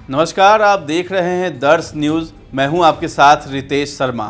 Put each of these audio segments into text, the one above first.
नमस्कार, आप देख रहे हैं दर्श न्यूज़। मैं हूं आपके साथ रितेश शर्मा।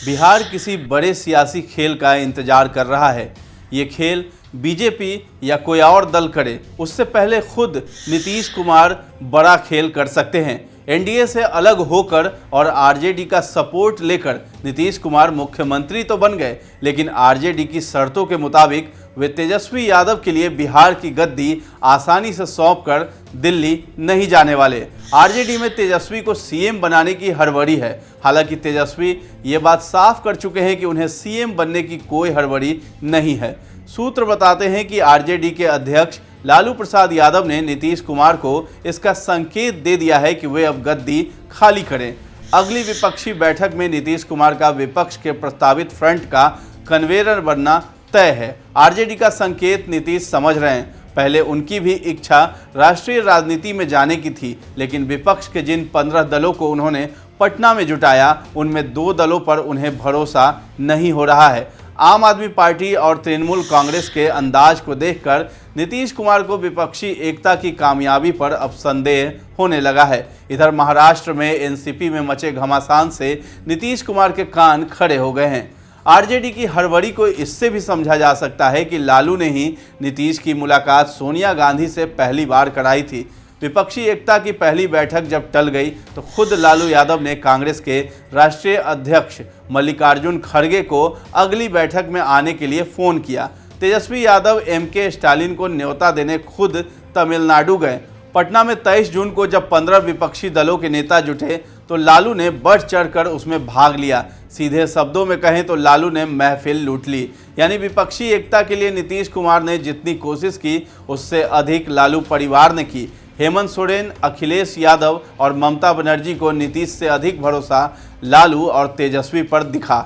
बिहार किसी बड़े सियासी खेल का इंतजार कर रहा है। ये खेल बीजेपी या कोई और दल करे, उससे पहले खुद नीतीश कुमार बड़ा खेल कर सकते हैं। एनडीए से अलग होकर और आरजेडी का सपोर्ट लेकर नीतीश कुमार मुख्यमंत्री तो बन गए, लेकिन आरजेडी की शर्तों के मुताबिक वे तेजस्वी यादव के लिए बिहार की गद्दी आसानी से सौंपकर दिल्ली नहीं जाने वाले। आरजेडी में तेजस्वी को सीएम बनाने की हड़बड़ी है। हालांकि तेजस्वी ये बात साफ कर चुके हैं कि उन्हें सीएम बनने की कोई हड़बड़ी नहीं है। सूत्र बताते हैं कि आरजेडी के अध्यक्ष लालू प्रसाद यादव ने नीतीश कुमार को इसका संकेत दे दिया है कि वे अब गद्दी खाली करें। अगली विपक्षी बैठक में नीतीश कुमार का विपक्ष के प्रस्तावित फ्रंट का कन्वेनर बनना तय है। आरजेडी का संकेत नीतीश समझ रहे हैं। पहले उनकी भी इच्छा राष्ट्रीय राजनीति में जाने की थी, लेकिन विपक्ष के जिन 15 दलों को उन्होंने पटना में जुटाया, उनमें 2 दलों पर उन्हें भरोसा नहीं हो रहा है। आम आदमी पार्टी और तृणमूल कांग्रेस के अंदाज को देखकर नीतीश कुमार को विपक्षी एकता की कामयाबी पर अब संदेह होने लगा है। इधर महाराष्ट्र में एनसीपी में मचे घमासान से नीतीश कुमार के कान खड़े हो गए हैं। आरजेडी की हड़बड़ी को इससे भी समझा जा सकता है कि लालू ने ही नीतीश की मुलाकात सोनिया गांधी से पहली बार कराई थी। विपक्षी एकता की पहली बैठक जब टल गई तो खुद लालू यादव ने कांग्रेस के राष्ट्रीय अध्यक्ष मल्लिकार्जुन खड़गे को अगली बैठक में आने के लिए फ़ोन किया। तेजस्वी यादव एमके स्टालिन को न्योता देने खुद तमिलनाडु गए। पटना में 23 जून को जब 15 विपक्षी दलों के नेता जुटे तो लालू ने बढ़ चढ़कर उसमें भाग लिया। सीधे शब्दों में कहें तो लालू ने महफिल लूट ली। यानी विपक्षी एकता के लिए नीतीश कुमार ने जितनी कोशिश की, उससे अधिक लालू परिवार ने की। हेमंत सोरेन, अखिलेश यादव और ममता बनर्जी को नीतीश से अधिक भरोसा लालू और तेजस्वी पर दिखा।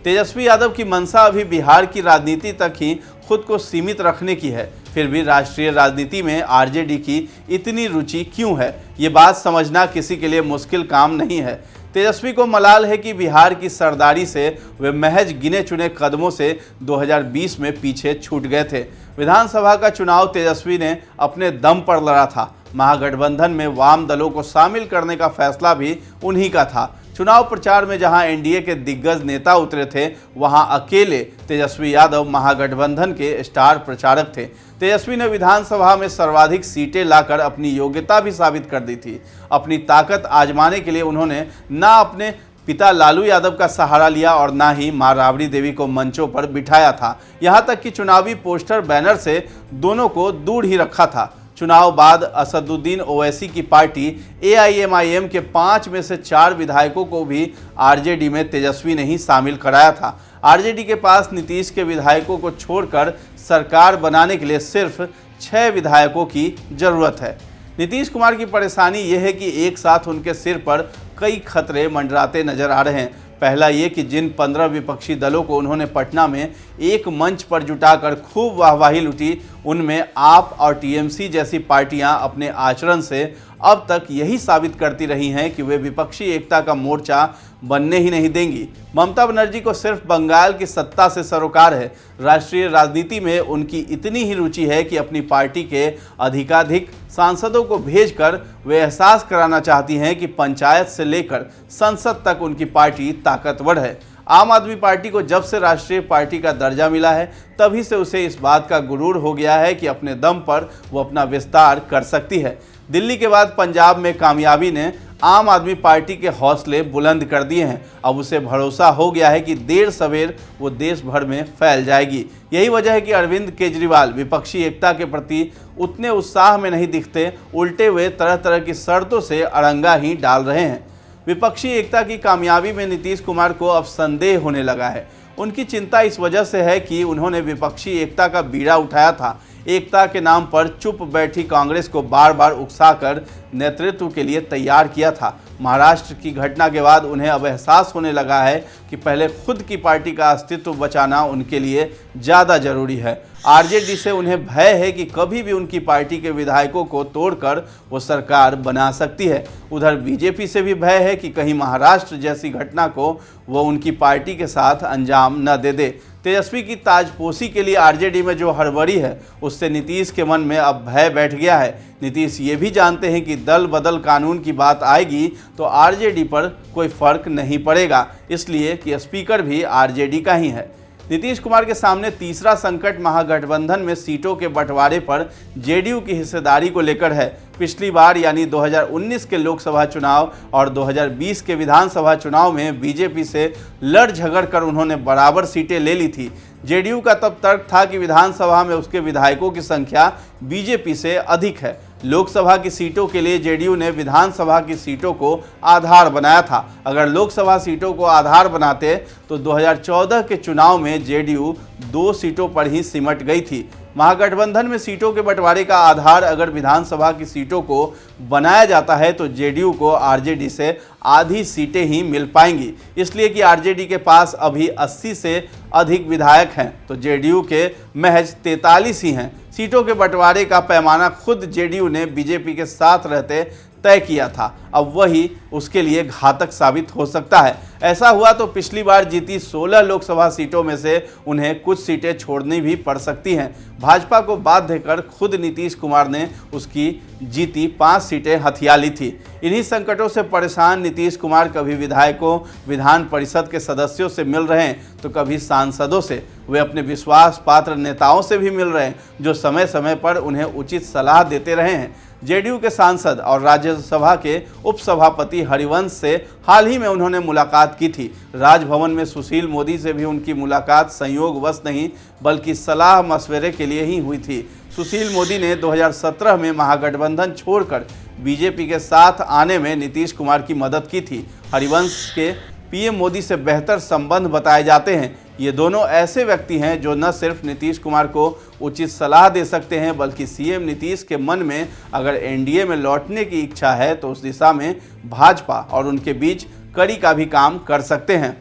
तेजस्वी यादव की मंशा अभी बिहार की राजनीति तक ही खुद को सीमित रखने की है। फिर भी राष्ट्रीय राजनीति में आरजेडी की इतनी रुचि क्यों है, ये बात समझना किसी के लिए मुश्किल काम नहीं है। तेजस्वी को मलाल है कि बिहार की सरदारी से वे महज गिने चुने कदमों से 2020 में पीछे छूट गए थे। विधानसभा का चुनाव तेजस्वी ने अपने दम पर लड़ा था। महागठबंधन में वाम दलों को शामिल करने का फैसला भी उन्हीं का था। चुनाव प्रचार में जहां एनडीए के दिग्गज नेता उतरे थे, वहां अकेले तेजस्वी यादव महागठबंधन के स्टार प्रचारक थे। तेजस्वी ने विधानसभा में सर्वाधिक सीटें लाकर अपनी योग्यता भी साबित कर दी थी। अपनी ताकत आजमाने के लिए उन्होंने ना अपने पिता लालू यादव का सहारा लिया और ना ही मां राबड़ी देवी को मंचों पर बिठाया था। यहां तक कि चुनावी पोस्टर बैनर से दोनों को दूर ही रखा था। चुनाव बाद असदुद्दीन ओवैसी की पार्टी एआईएमआईएम के 5 में से 4 विधायकों को भी आरजेडी में तेजस्वी ने ही शामिल कराया था। आरजेडी के पास नीतीश के विधायकों को छोड़कर सरकार बनाने के लिए सिर्फ 6 विधायकों की जरूरत है। नीतीश कुमार की परेशानी यह है कि एक साथ उनके सिर पर कई खतरे मंडराते नजर आ रहे हैं। पहला ये कि जिन 15 विपक्षी दलों को उन्होंने पटना में एक मंच पर जुटाकर खूब वाहवाही लूटी, उनमें आप और टीएमसी जैसी पार्टियां अपने आचरण से अब तक यही साबित करती रही हैं कि वे विपक्षी एकता का मोर्चा बनने ही नहीं देंगी। ममता बनर्जी को सिर्फ बंगाल की सत्ता से सरोकार है। राष्ट्रीय राजनीति में उनकी इतनी ही रुचि है कि अपनी पार्टी के अधिकाधिक सांसदों को भेजकर वे एहसास कराना चाहती हैं कि पंचायत से लेकर संसद तक उनकी पार्टी ताकतवर है। आम आदमी पार्टी को जब से राष्ट्रीय पार्टी का दर्जा मिला है, तभी से उसे इस बात का गुरूर हो गया है कि अपने दम पर वो अपना विस्तार कर सकती है। दिल्ली के बाद पंजाब में कामयाबी ने आम आदमी पार्टी के हौसले बुलंद कर दिए हैं। अब उसे भरोसा हो गया है कि देर सवेर वो देश भर में फैल जाएगी। यही वजह है कि अरविंद केजरीवाल विपक्षी एकता के प्रति उतने उत्साह में नहीं दिखते, उल्टे वे तरह तरह की शर्तों से अड़ंगा ही डाल रहे हैं। विपक्षी एकता की कामयाबी में नीतीश कुमार को अब संदेह होने लगा है। उनकी चिंता इस वजह से है कि उन्होंने विपक्षी एकता का बीड़ा उठाया था। एकता के नाम पर चुप बैठी कांग्रेस को बार बार उकसाकर नेतृत्व के लिए तैयार किया था। महाराष्ट्र की घटना के बाद उन्हें अब एहसास होने लगा है कि पहले खुद की पार्टी का अस्तित्व बचाना उनके लिए ज़्यादा जरूरी है। आरजेडी से उन्हें भय है कि कभी भी उनकी पार्टी के विधायकों को तोड़कर वो सरकार बना सकती है। उधर बीजेपी से भी भय है कि कहीं महाराष्ट्र जैसी घटना को वो उनकी पार्टी के साथ अंजाम न दे दे। तेजस्वी की ताजपोशी के लिए आरजेडी में जो हड़बड़ी है उससे नीतीश के मन में अब भय बैठ गया है। नीतीश ये भी जानते हैं कि दल बदल कानून की बात आएगी तो आरजेडी पर कोई फर्क नहीं पड़ेगा, इसलिए कि स्पीकर भी आरजेडी का ही है। नीतीश कुमार के सामने तीसरा संकट महागठबंधन में सीटों के बंटवारे पर जेडीयू की हिस्सेदारी को लेकर है। पिछली बार यानी 2019 के लोकसभा चुनाव और 2020 के विधानसभा चुनाव में बीजेपी से लड़ झगड़ कर उन्होंने बराबर सीटें ले ली थी। जेडीयू का तब तर्क था कि विधानसभा में उसके विधायकों की संख्या बीजेपी से अधिक है। लोकसभा की सीटों के लिए जेडीयू ने विधानसभा की सीटों को आधार बनाया था। अगर लोकसभा सीटों को आधार बनाते तो 2014 के चुनाव में जेडीयू 2 सीटों पर ही सिमट गई थी। महागठबंधन में सीटों के बंटवारे का आधार अगर विधानसभा की सीटों को बनाया जाता है तो जेडीयू को आरजेडी से आधी सीटें ही मिल पाएंगी, इसलिए कि आरजेडी के पास अभी 80 से अधिक विधायक हैं तो जेडीयू के महज 43 ही हैं। सीटों के बंटवारे का पैमाना खुद जेडीयू ने बीजेपी के साथ रहते तय किया था, अब वही उसके लिए घातक साबित हो सकता है। ऐसा हुआ तो पिछली बार जीती 16 लोकसभा सीटों में से उन्हें कुछ सीटें छोड़नी भी पड़ सकती हैं। भाजपा को बाध्य कर खुद नीतीश कुमार ने उसकी जीती 5 सीटें हथिया ली थी। इन्हीं संकटों से परेशान नीतीश कुमार कभी विधायकों, विधान परिषद के सदस्यों से मिल रहे हैं तो कभी सांसदों से। वे अपने विश्वास पात्र नेताओं से भी मिल रहे हैं जो समय समय पर उन्हें उचित सलाह देते रहे हैं। जेडीयू के सांसद और राज्यसभा के उपसभापति हरिवंश से हाल ही में उन्होंने मुलाकात की थी। राजभवन में सुशील मोदी से भी उनकी मुलाकात संयोगवश नहीं बल्कि सलाह मशवरे के लिए ही हुई थी। सुशील मोदी ने 2017 में महागठबंधन छोड़कर बीजेपी के साथ आने में नीतीश कुमार की मदद की थी। हरिवंश के पीएम मोदी से बेहतर संबंध बताए जाते हैं। ये दोनों ऐसे व्यक्ति हैं जो न सिर्फ नीतीश कुमार को उचित सलाह दे सकते हैं बल्कि सीएम नीतीश के मन में अगर एनडीए में लौटने की इच्छा है तो उस दिशा में भाजपा और उनके बीच कड़ी का भी काम कर सकते हैं।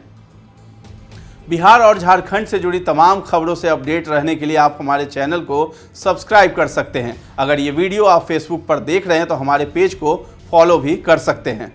बिहार और झारखंड से जुड़ी तमाम खबरों से अपडेट रहने के लिए आप हमारे चैनल को सब्सक्राइब कर सकते हैं। अगर ये वीडियो आप फेसबुक पर देख रहे हैं तो हमारे पेज को फॉलो भी कर सकते हैं।